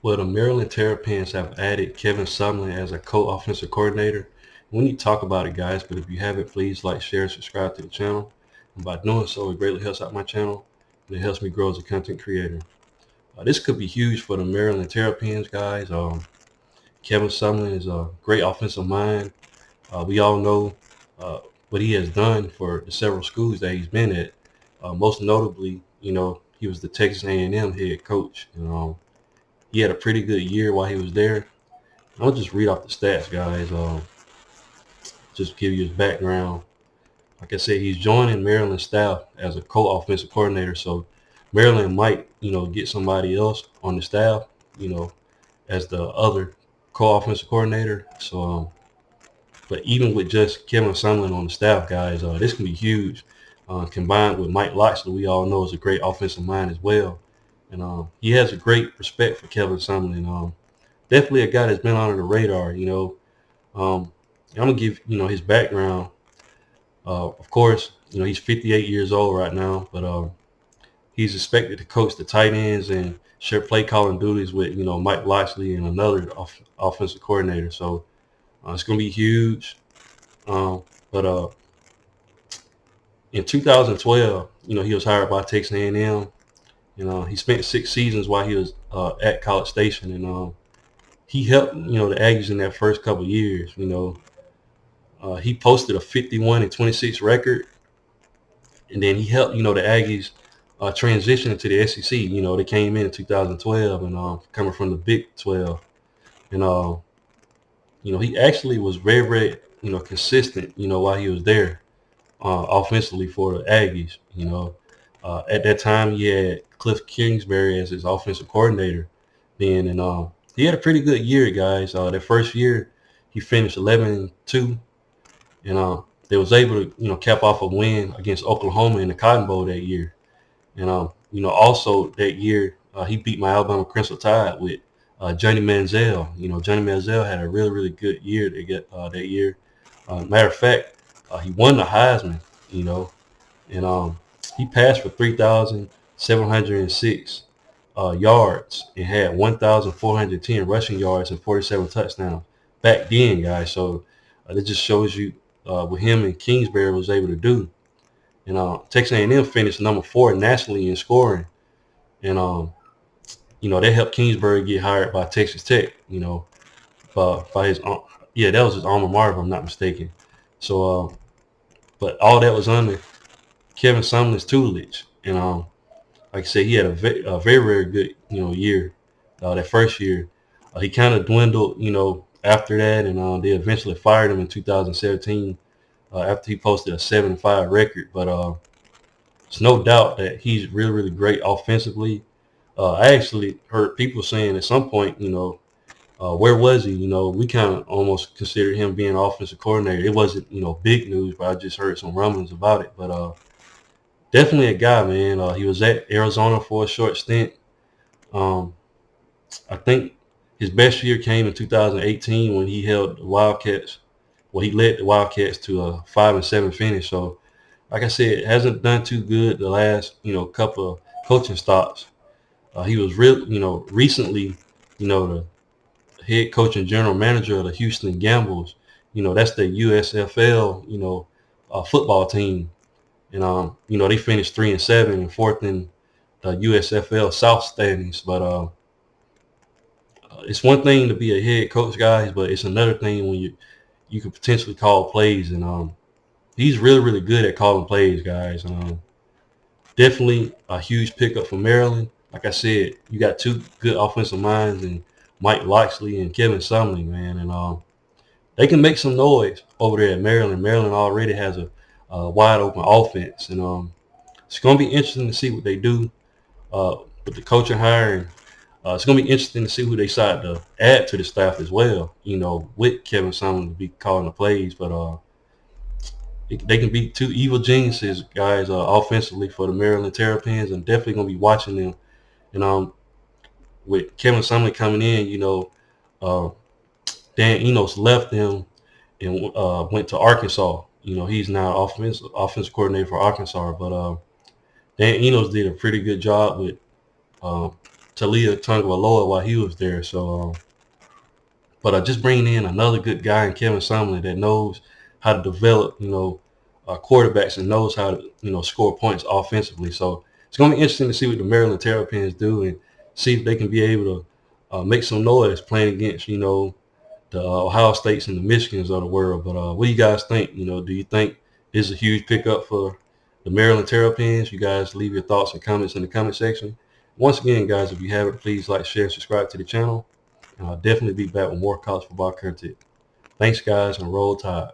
Well, the Maryland Terrapins have added Kevin Sumlin as a co-offensive coordinator. We need to talk about it, guys, but if you haven't, please like, share, and subscribe to the channel. And by doing so, it greatly helps out my channel, and it helps me grow as a content creator. This could be huge for the Maryland Terrapins, guys. Kevin Sumlin is a great offensive mind. We all know uh, what he has done for the several schools that he's been at. Most notably, he was the Texas A&M head coach. He had a pretty good year while he was there. I'll just read off the stats, guys. Just give you his background. Like I said, he's joining Maryland staff as a co-offensive coordinator. So Maryland might, get somebody else on the staff, as the other co-offensive coordinator. So, but even with just Kevin Sumlin on the staff, guys, this can be huge. Combined with Mike Locksley, we all know is a great offensive mind as well. And he has a great respect for Kevin Sumlin. Definitely a guy that's been under the radar. I'm gonna give his background. Of course, he's 58 years old right now, but he's expected to coach the tight ends and share play calling duties with Mike Locksley and another offensive coordinator. So it's gonna be huge. But in 2012, he was hired by Texas A&M. He spent 6 seasons while he was at College Station, and he helped the Aggies in that first couple of years. He posted a 51-26 record, and then he helped the Aggies transition into the SEC. They came in 2012 and coming from the Big 12, and he actually was very, very consistent while he was there offensively for the Aggies. At that time he had Cliff Kingsbury as his offensive coordinator then, and he had a pretty good year, guys. That first year he finished 11-2, and they was able to cap off a win against Oklahoma in the Cotton Bowl that year. And also that year he beat my Alabama Crimson Tide with Johnny Manziel. Johnny Manziel had a really, really good year that year. Matter of fact, he won the Heisman. And he passed for 3,706 yards and had 1,410 rushing yards and 47 touchdowns back then, guys. So that just shows you what him and Kingsbury was able to do. And Texas A&M finished number 4 nationally in scoring, and they helped Kingsbury get hired by Texas Tech. By his that was his alma mater, if I'm not mistaken. So, but all that was under Kevin Sumlin's tutelage, and like I said, he had a very, very good year. That first year, he kind of dwindled after that, and they eventually fired him in 2017 after he posted a 7-5 record. But it's no doubt that he's really, really great offensively. I actually heard people saying at some point, where was he? We kind of almost considered him being an offensive coordinator. It wasn't big news, but I just heard some rumblings about it. But definitely a guy, man. He was at Arizona for a short stint. I think his best year came in 2018 when he held the Wildcats. Well, he led the Wildcats to a 5-7 finish. So, like I said, hasn't done too good the last couple of coaching stops. He was recently the head coach and general manager of the Houston Gambles. That's the USFL football team, and they finished 3-7 and fourth in the USFL South standings. But it's one thing to be a head coach, guys, but it's another thing when you could potentially call plays, and he's really, really good at calling plays, guys. Definitely a huge pickup for Maryland. Like I said, you got 2 good offensive minds, and Mike Locksley and Kevin Sumlin, man, and they can make some noise over there at Maryland. Maryland already has a wide open offense, and it's going to be interesting to see what they do with the coaching hire. And it's going to be interesting to see who they decide to add to the staff as well, with Kevin Sumlin to be calling the plays. But they can be 2 evil geniuses, guys, offensively for the Maryland Terrapins, and definitely going to be watching them. And with Kevin Sumlin coming in, uh, Dan Enos left them and went to Arkansas. He's now offensive coordinator for Arkansas. But Dan Enos did a pretty good job with Talia Tungaloa while he was there. So, but just bringing in another good guy in Kevin Sumlin that knows how to develop, quarterbacks and knows how to, score points offensively. So it's going to be interesting to see what the Maryland Terrapins do and see if they can be able to make some noise playing against, the Ohio States and the Michigans of the world. But what do you guys think? Do you think this is a huge pickup for the Maryland Terrapins? You guys leave your thoughts and comments in the comment section. Once again, guys, if you haven't, please like, share, and subscribe to the channel. And I'll definitely be back with more college football content. Thanks, guys, and roll tide.